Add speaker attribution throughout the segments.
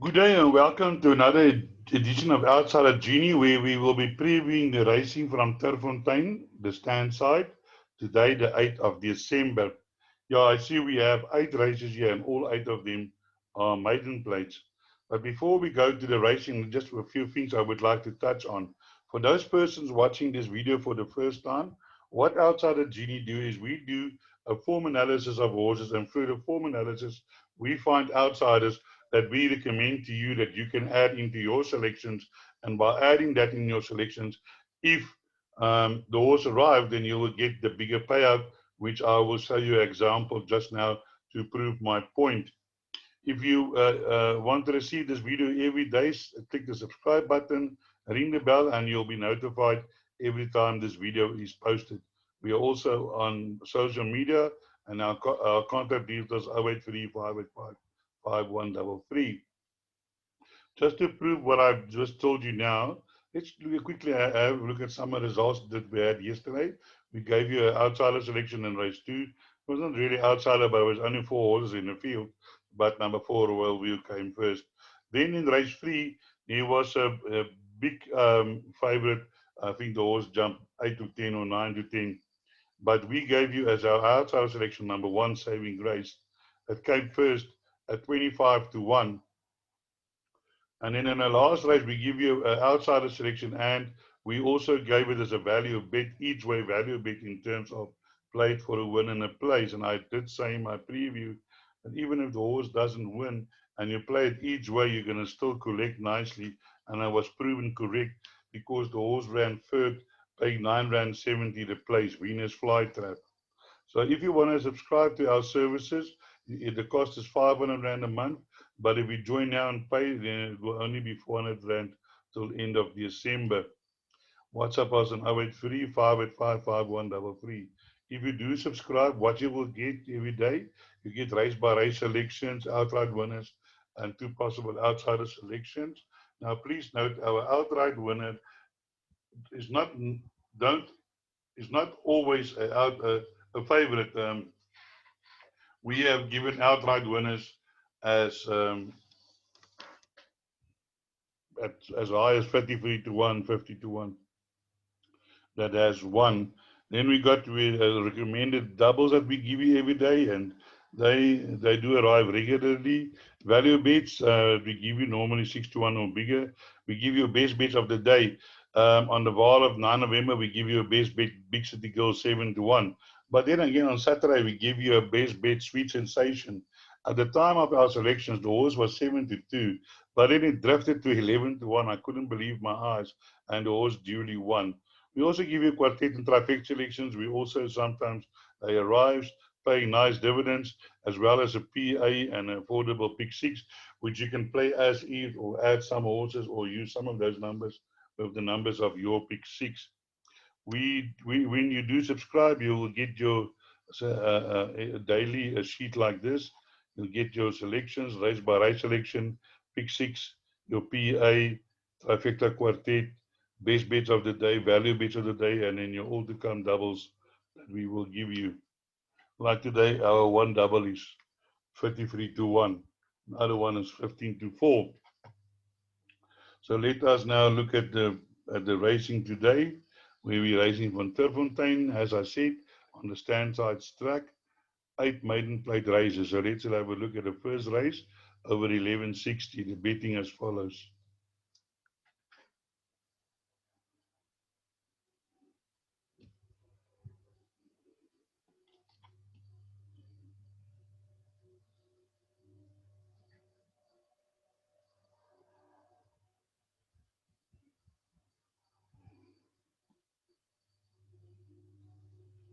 Speaker 1: Good day and welcome to another edition of Outside of Genie, where we will be previewing the racing from Turffontein, the stand side, today, the 8th of December. Yeah, I see we have 8 races here, and all 8 of them are maiden plates. But before we go to the racing, just a few things I would like to touch on. For those persons watching this video for the first time, what Outside of Genie do is we do a form analysis of horses, and through the form analysis, we find outsiders that we recommend to you that you can add into your selections. And by adding that in your selections, if the horse arrives, then you will get the bigger payout, which I will show you an example just now to prove my point. If you want to receive this video every day, click the subscribe button, ring the bell, and you'll be notified every time this video is posted. We are also on social media, and our contact details are 083 585 5133. Just to prove what I've just told you now, let's quickly have a look at some of the results that we had yesterday. We gave you an outsider selection in race 2. It wasn't really outsider, but it was only 4 horses in the field. But number 4, Royal Wheel, came first. Then in race 3, there was a big favorite. I think the horse jumped 8 to 10 or 9 to 10. But we gave you as our outsider selection number 1, Saving Grace. It came first at 25 to 1. And then in the last race, we give you an outsider selection, and we also gave it as a value bet, each way value bet in terms of played for a win and a place. And I did say in my preview that even if the horse doesn't win and you play it each way, you're going to still collect nicely. And I was proven correct because the horse ran third, paying R9.70 the place, Venus Flytrap. So if you want to subscribe to our services, the cost is 500 Rand a month. But if you join now and pay, then it will only be 400 Rand till end of December. WhatsApp us on 083 585 5133. If you do subscribe, what you will get every day, you get race by race selections, outright winners, and 2 possible outsider selections. Now, please note our outright winner is don't is not always a favorite. We have given outright winners as as high as 53 to 1, 50 to 1 that has won. Then we got recommended doubles that we give you every day, and they do arrive regularly. Value bets, we give you normally 6 to 1 or bigger. We give you a best bet of the day. On the Val of 9 November, we give you a best bet Big City Girl 7 to 1. But then again, on Saturday, we give you a best bet Sweet Sensation. At the time of our selections, the horse was 7 to 2, but then it drifted to 11 to 1. I couldn't believe my eyes, and the horse duly won. We also give you quartet and trifecta selections. We also sometimes they arrive paying nice dividends, as well as a PA and an affordable pick 6, which you can play as is or add some horses or use some of those numbers with the numbers of your pick 6. When you do subscribe, you will get your daily sheet like this. You'll get your selections, race by race selection, pick 6, your PA, trifecta quartet, best bets of the day, value bets of the day, and then your all to come doubles that we will give you. Like today, our one double is 53 to 1. The other one is 15 to 4. So let us now look at the racing today. We'll be racing from Turffontein, as I said, on the stand side track. 8 maiden plate races. So let's have a look at the first race over 1160. The betting as follows.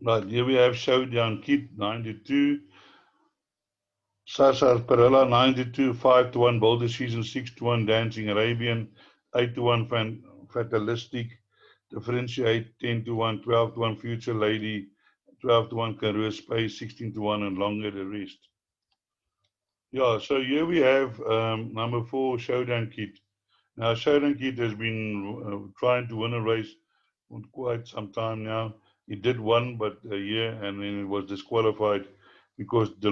Speaker 1: Right, here we have Showdown Kit 92. Sasha Perella 92, 5 to 1, Boulder Season 6 to 1, Dancing Arabian 8 to 1, Fatalistic, Differentiate 10 to 1, 12 to 1, Future Lady 12 to 1, Career Space 16 to 1, and longer the rest. Yeah, so here we have number 4, Showdown Kit. Now, Showdown Kit has been trying to win a race for quite some time now. He did one, but a year, and then it was disqualified because the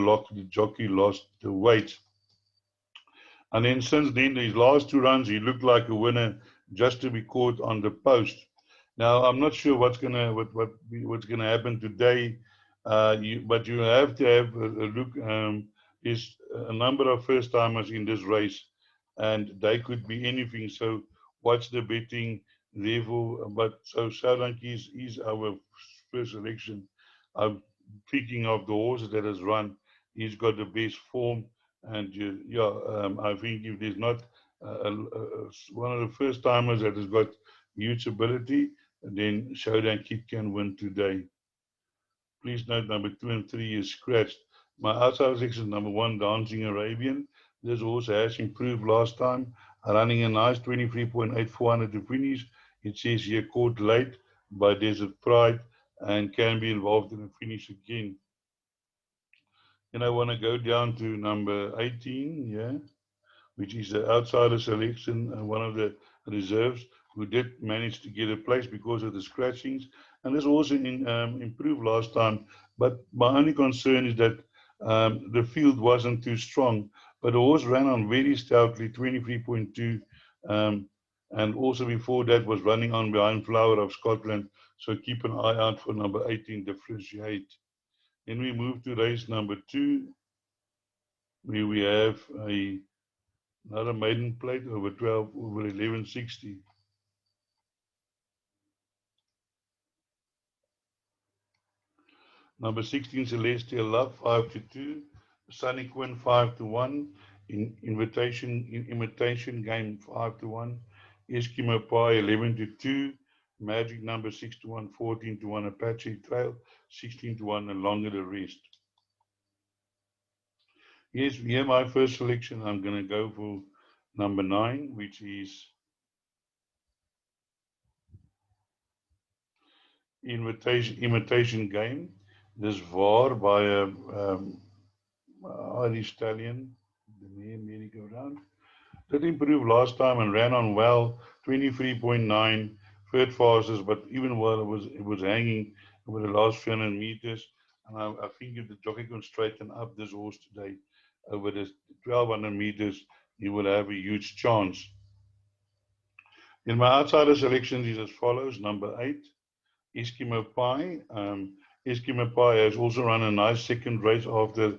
Speaker 1: jockey lost the weight. And then since then, these last 2 runs, he looked like a winner just to be caught on the post. Now, I'm not sure what's gonna happen today, but you have to have a look. There's a number of first timers in this race, and they could be anything. So watch the betting. Therefore, but so Solanke is our first selection. I'm thinking of the horses that has run. He's got the best form, and I think if there's not one of the first timers that has got huge ability, then Showdown Kid can win today. Please note number 2 and 3 is scratched. My outside section is number 1, Dancing Arabian. This horse has improved last time, running a nice 23.8400 to finish. It says here caught late by Desert Pride and can be involved in the finish again. Then I want to go down to number 18, yeah, which is the outsider selection, one of the reserves who did manage to get a place because of the scratchings. And this also improved last time. But my only concern is that the field wasn't too strong. But the horse ran on very stoutly, 23.2. And also before that was running on behind Flower of Scotland. So keep an eye out for number 18, Differentiate. Then we move to race number 2, where we have another maiden plate over 1160. Number 16, Celestial Love, 5-2. Sunny Quinn, 5-1. Imitation Game, 5-1. Eskimo Pie, 11-2. Magic Number 6-1, 14-1. Apache Trail, 16-1, and longer the rest. Yes, here my first selection. I'm going to go for number 9, which is Imitation Game. This VAR by a Irish stallion, the merry-go-round. Did improve last time and ran on well, 23.9, third fastest, but even while it was hanging over the last 300 meters. And I think if the jockey can straighten up this horse today over the 1200 meters, he will have a huge chance. In my outsider selections is as follows. Number 8, Eskimo Pie. Eskimo Pie has also run a nice second race after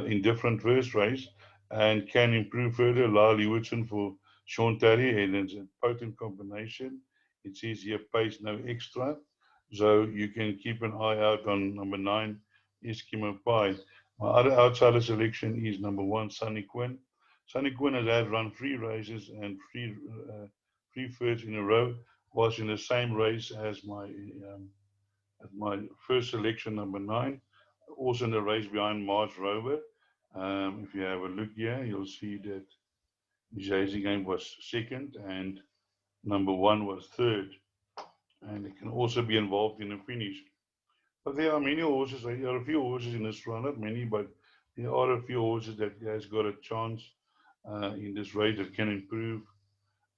Speaker 1: indifferent first race and can improve further. Lyle Hewitson for Sean Terry, and it's a potent combination. It says here pace no extra. So you can keep an eye out on number 9, Eskimo Pie. My other outsider selection is number 1, Sunny Quinn. Sunny Quinn has had run 3 races and 3 firsts in a row. Was in the same race as my first selection, number 9, also in the race behind Mars Rover. If you have a look here, you'll see that Jay's Game was second and number 1 was third. And it can also be involved in the finish. But there are many horses, there are a few horses in this run, not many, but there are a few horses that has got a chance in this race that can improve.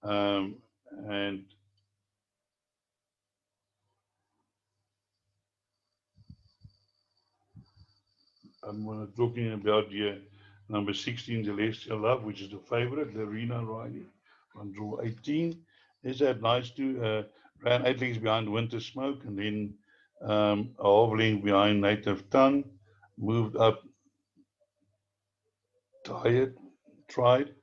Speaker 1: And I'm talking about the number 16, Celestial Love, which is the favorite, Lorena Riley, on draw 18. Is that nice too? Ran 8 lengths behind Winter Smoke and then a half length behind Native Tongue. Moved up, tried.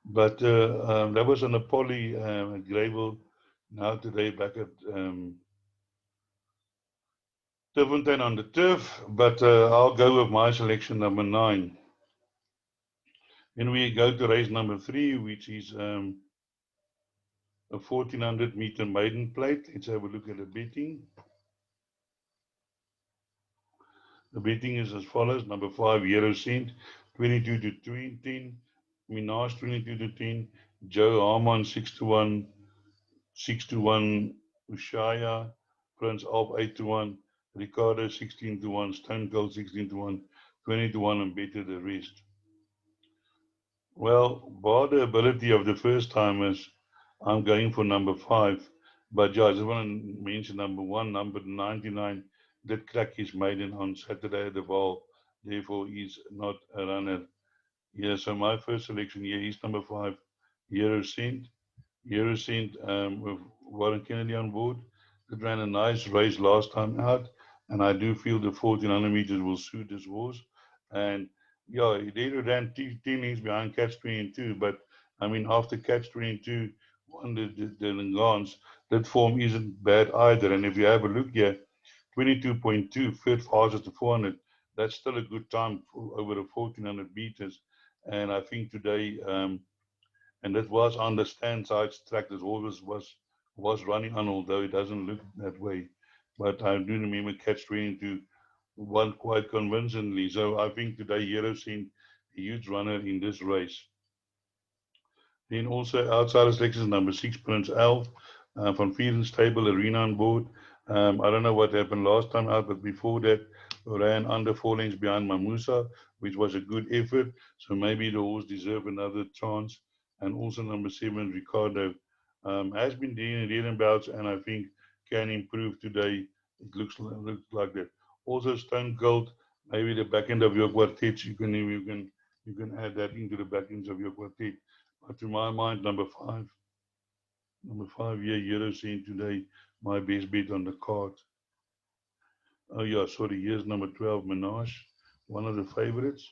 Speaker 1: But that was on a poly at Grable. Now today back at Turffontein on the turf. But I'll go with my selection, number 9. Then we go to race number 3, which is a 1400 meter maiden plate. Let's have a look at the betting. The betting is as follows. Number 5, Euro Cent, 22 to 10. Minaj, 22 to 10. Joe Harmon, 6-1. 6-1. Ushaya, Prince Alp, 8-1. Ricardo, 16-1. Stone Cold, 16-1. 20-1, and better the rest. Well, bar the ability of the first timers, I'm going for number 5. But yeah, I just want to mention number 1, number 99, did crack his maiden on Saturday at the Val. Therefore, he's not a runner. Yeah, so my first selection here is number 5, Eurocent. Eurocent with Warren Kennedy on board. It ran a nice race last time out, and I do feel the 1400 meters will suit this horse. And yeah, they ran 10 lengths behind Catch 22, but I mean, after Catch 22 won the Lingans, that form isn't bad either. And if you have a look here, 22.2 fifth fastest to 400, that's still a good time for over the 1400 meters. And I think today, and that was on the stand side track that always was running on, although it doesn't look that way. But I do remember Catch 22 won quite convincingly. So I think today Hero seen a huge runner in this race. Then also outside of selections, number 6, Prince Elf, from Feeden Stable Arena on board. I don't know what happened last time out, but before that, ran under 4 lengths behind Mamusa, which was a good effort. So maybe the horse deserve another chance. And also number 7, Ricardo, has been doing thereabouts, and I think can improve today. It looks like that. Also Stone Gold, maybe the back end of your quartet, you can add that into the back ends of your quartet. But to my mind, number 5 year Euro scene today, my best bet on the card. Oh yeah, sorry, here's number 12, Menage, one of the favorites.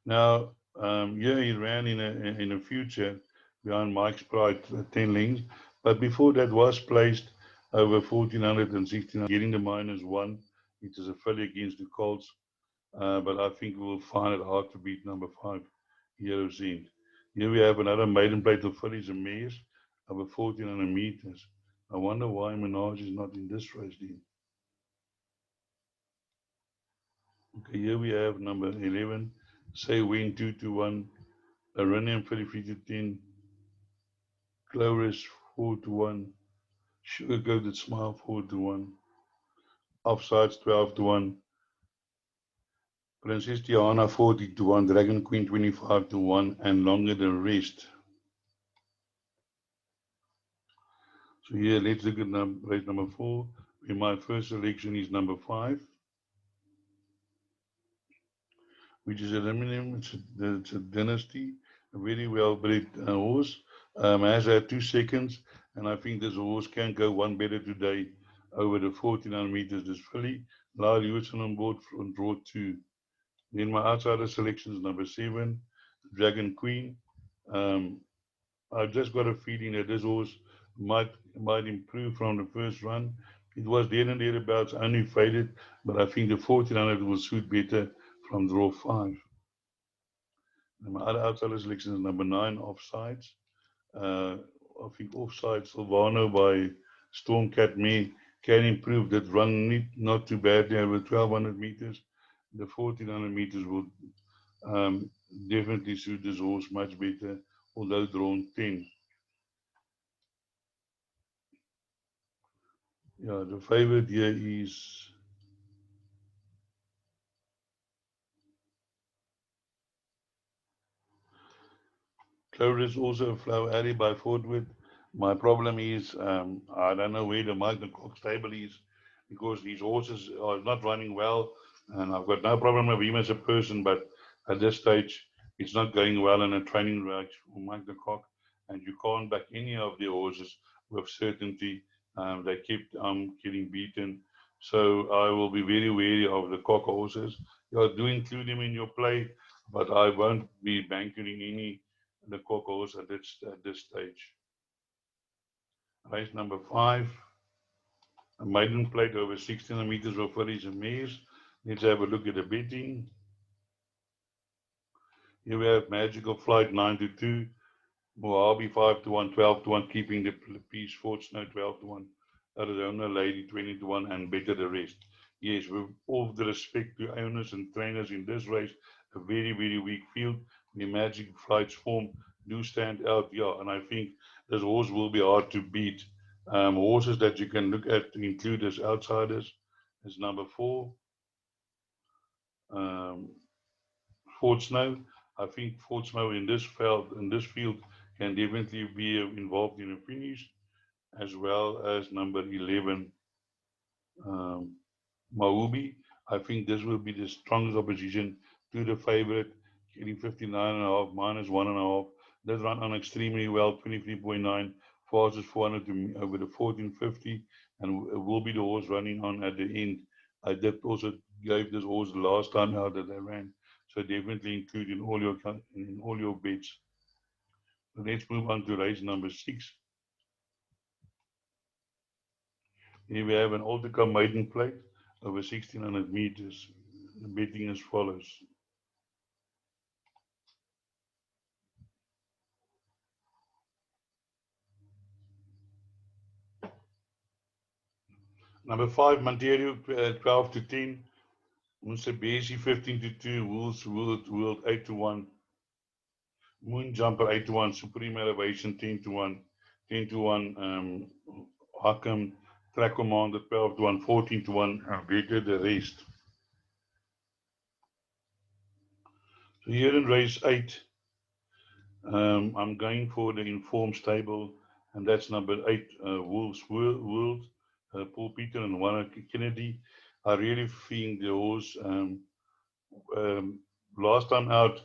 Speaker 1: Now, yeah, he ran in a future behind Mike's Pride 10 lengths, but before that was placed over 1400 and 1600, getting the -1. It is a filly against the Colts. But I think we'll find it hard to beat number 5, Heroes End. Here we have another maiden plate of fillies and mares over 1400 meters. I wonder why Menage is not in this race then. Okay, here we have number 11, Say Win 2 to 1, Iranian filly 3 to 10, Cloris 4 to 1, Sugar Coated Smile 4 to 1, Offsides 12 to 1, Princess Diana 40 to 1, Dragon Queen 25 to 1, and Longer Than Rest. So here, let's look at race number 4. Where my first selection is number 5, which is aluminum. It's a dynasty, a very well-bred horse. Has had 2 seconds, and I think this horse can go one better today over the 1400 meters. This filly, Lyle Hewson on board from draw 2. Then my outsider selection is number 7, Dragon Queen. I've just got a feeling that this horse might improve from the first run. It was there and thereabouts, only faded, but I think the 1400 will suit better from draw 5. And my other outsider selection is number 9, Offsides. I think Offsides, Silvano by Stormcat May can improve that run, not too badly over 1200 meters. The 1400 meters will definitely suit this horse much better, although drawn 10. Yeah, the favorite here is Cloris, also a Flower Alley by Fordwood. My problem is I don't know where the Mike Cock stable is because these horses are not running well, and I've got no problem with him as a person, but at this stage it's not going well in a training race for Mike Cock, and you can't back any of the horses with certainty. They keep getting beaten, so I will be very wary of the Cock horses. You do include them in your play, but I won't be banking any the Cocos at this stage. Race number 5, a maiden plate over 16 meters of fillies and mares. Let's have a look at the betting. Here we have Magical Flight 9 to 2, Mojave 5 to 1, 12 to 1, keeping the piece, Fort Snow 12 to 1, Arizona Lady 20 to 1, and better the rest. Yes, with all the respect to owners and trainers in this race, a very, very weak field. The Magic Flight's form do stand out, yeah, and I think this horse will be hard to beat. Horses that you can look at to include as outsiders is number 4, Fort Snow. I think Fort Snow in this field can definitely be involved in a finish, as well as number 11, Maubi. I think this will be the strongest opposition to the favorite, getting 59.5 minus 1.5. That run on extremely well, 23.9, fastest 400 to over the 1450, and will be the horse running on at the end. I did also gave this horse the last time out that I ran, so definitely include in all your bets. So let's move on to race number 6. Here we have an Altica maiden plate over 1600 meters. The betting as follows. Number 5, Monterio, 12 to 10. Munsebesi, 15 to 2. World 8 to 1. Moon Jumper, 8 to 1. Supreme Elevation, 10 to 1. 10 to 1. Hakem, Track Commander, 12 to 1. 14 to 1. Better the rest. So here in race 8, I'm going for the informed stable, and that's number 8, Wolves World, Paul Peter and Warren Kennedy. I really think the horse, last time out,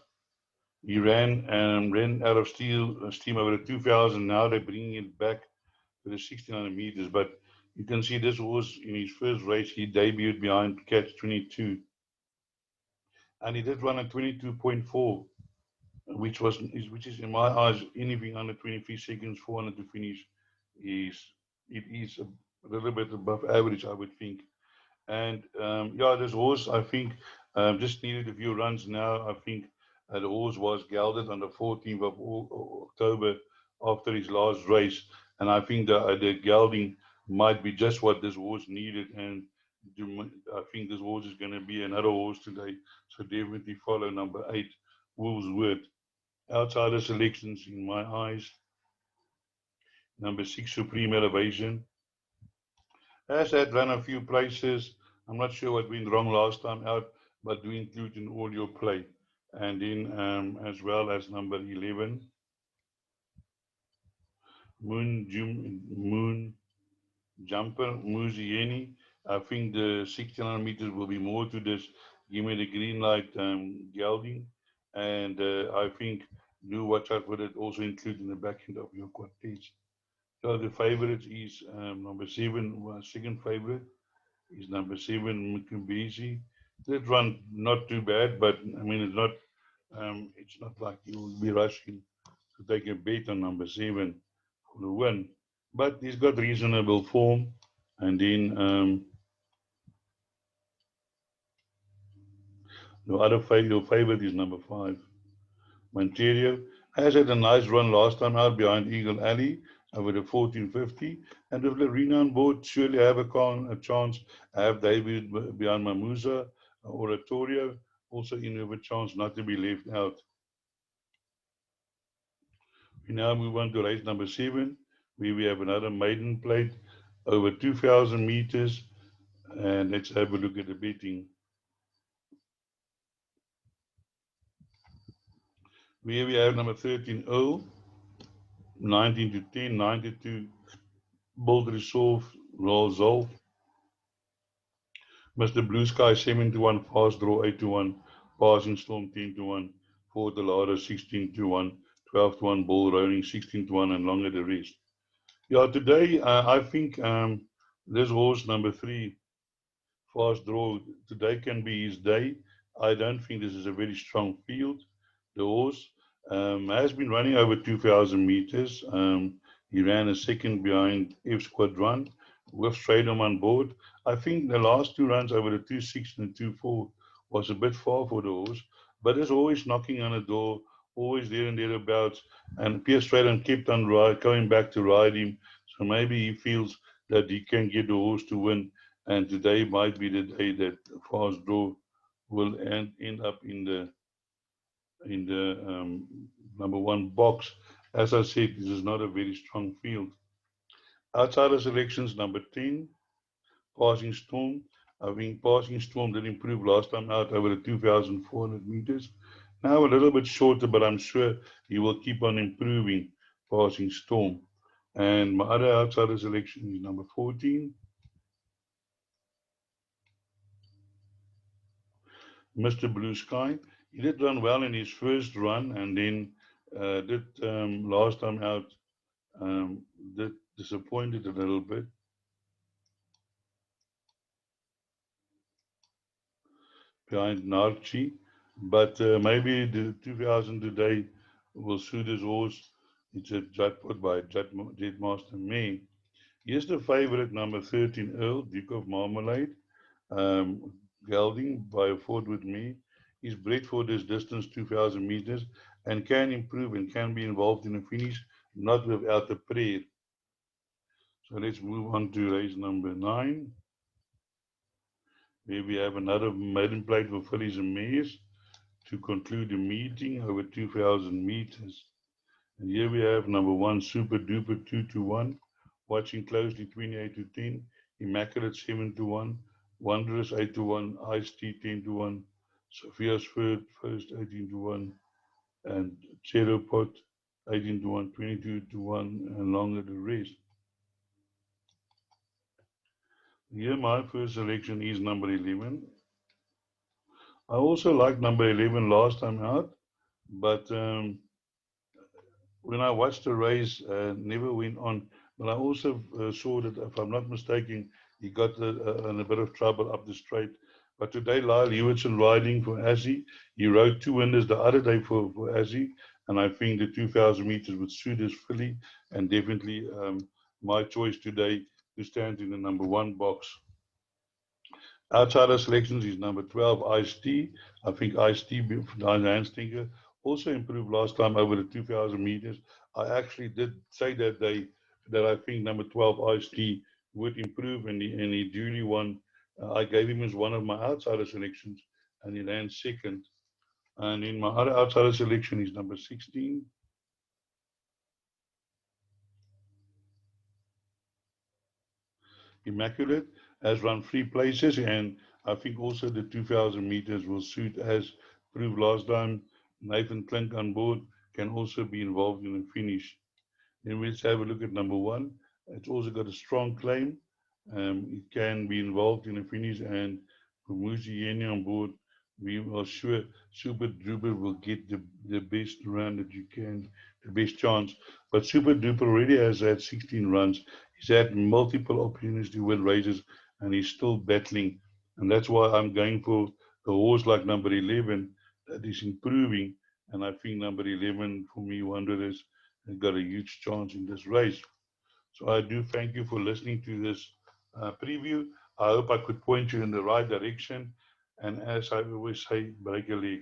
Speaker 1: he ran out of steam over the 2000. Now they're bringing it back to the 1600 meters. But you can see this horse in his first race, he debuted behind Catch 22. And he did run at 22.4. Which is in my eyes anything under 23 seconds 400 to finish is a little bit above average, I would think. And yeah, this horse I think just needed a few runs now. I think the horse was gelded on the 14th of October after his last race, and I think the gelding might be just what this horse needed. And I think this horse is going to be another horse today, so definitely follow number 8, Wolves Word. Outsider selections in my eyes. Number 6, Supreme Elevation. Has had run a few places. I'm not sure what went wrong last time out, but do include in all your play. And then as well as number 11, Moon Jumper, Muzieni. I think the 1600 meters will be more to this. Give me the green light gelding. And I think do watch out for it, also include in the back end of your quartets. So the favorite is number 7, second favorite is number 7, Mkumbisi. That run not too bad, but I mean it's not like you will be rushing to take a bet on number 7 for the win. But he's got reasonable form, and then your favorite is number 5, Monterio. Has had a nice run last time out behind Eagle Alley over the 1450, and with Lorena on board, surely have a chance. I have David behind Mamusa, Oratorio, also in with a chance not to be left out. We now move on to race number 7, where we have another maiden plate over 2,000 meters, and let's have a look at the betting. Here we have number 13, Earl, 19 to 10, 92, Bold Resolve, Rolls Mr. Blue Sky 7 to 1, Fast Draw 8 to 1, Passing Storm 10 to 1, Fort Delado 16 to 1, 12 to 1, Bull Rolling 16 to 1, and longer the rest. Yeah, today I think this horse number 3, Fast Draw, today can be his day. I don't think this is a very strong field. The horse has been running over 2,000 meters. He ran a second behind F Squad Run with Stradom on board. I think the last 2 runs over the 2.6 and 2.4 was a bit far for the horse, but it's always knocking on the door, always there and thereabouts. And Pierre Stradom kept on going back to ride him, so maybe he feels that he can get the horse to win. And today might be the day that Fast Draw will end up in the number 1 box. As I said, this is not a very strong field. Outsider selections, number 10, Passing Storm. I think Passing Storm did improve last time out over the 2,400 meters. Now a little bit shorter, but I'm sure he will keep on improving, Passing Storm. And my other outsider selection is number 14, Mr. Blue Sky. He did run well in his first run, and then did last time out did disappointed a little bit. Behind Narchi, but maybe the 2000 today will suit his horse. It's a jackpot by Jetmaster May. Here's the favorite, number 13, Earl, Duke of Marmalade, gelding by a Ford with me. He's bred for this distance, 2000 meters, and can improve and can be involved in a finish, not without a prayer. So let's move on to race number 9. Where we have another maiden plate for fillies and mares to conclude the meeting over 2,000 meters. And here we have number 1, Super Duper 2-1, watching closely 28-10, Immaculate 7-1, Wanderers 8-1, Ice Tea 10-1, Sophia's First 18-1, and Cherry Pot 18-1, 22-1, and longer the rest. Here my first selection is number 11. I also liked number 11 last time out, but when I watched the race, never went on. But I also saw that, if I'm not mistaken, he got in a bit of trouble up the straight. But today, Lyle Hewitson riding for Azzy. He rode 2 winners the other day for Azzy, and I think the 2,000 meters would suit his filly, and definitely my choice today to stand in the number 1 box. Outsider selections is number 12, Ice Tea. I think Ice Tea, Diane Stinker, also improved last time over the 2,000 meters. I actually did say that day that I think number 12, Ice Tea, would improve, and he duly won. I gave him as one of my outsider selections, and he ran second. And in my other outsider selection is number 16. Immaculate has run 3 places, and I think also the 2,000 meters will suit, as proved last time. Nathan Klink on board can also be involved in the finish. Then let's have a look at number 1. It's also got a strong claim. It can be involved in the finish, and with Musi on board, we are sure Super Duper will get the best run that you can, the best chance. But Super Duper already has had 16 runs. He's had multiple opportunities to win races, and he's still battling. And that's why I'm going for a horse like number 11 that is improving. And I think number 11 for me, Wanderers, has got a huge chance in this race. So I do thank you for listening to this preview. I hope I could point you in the right direction. And as I always say, break a leg.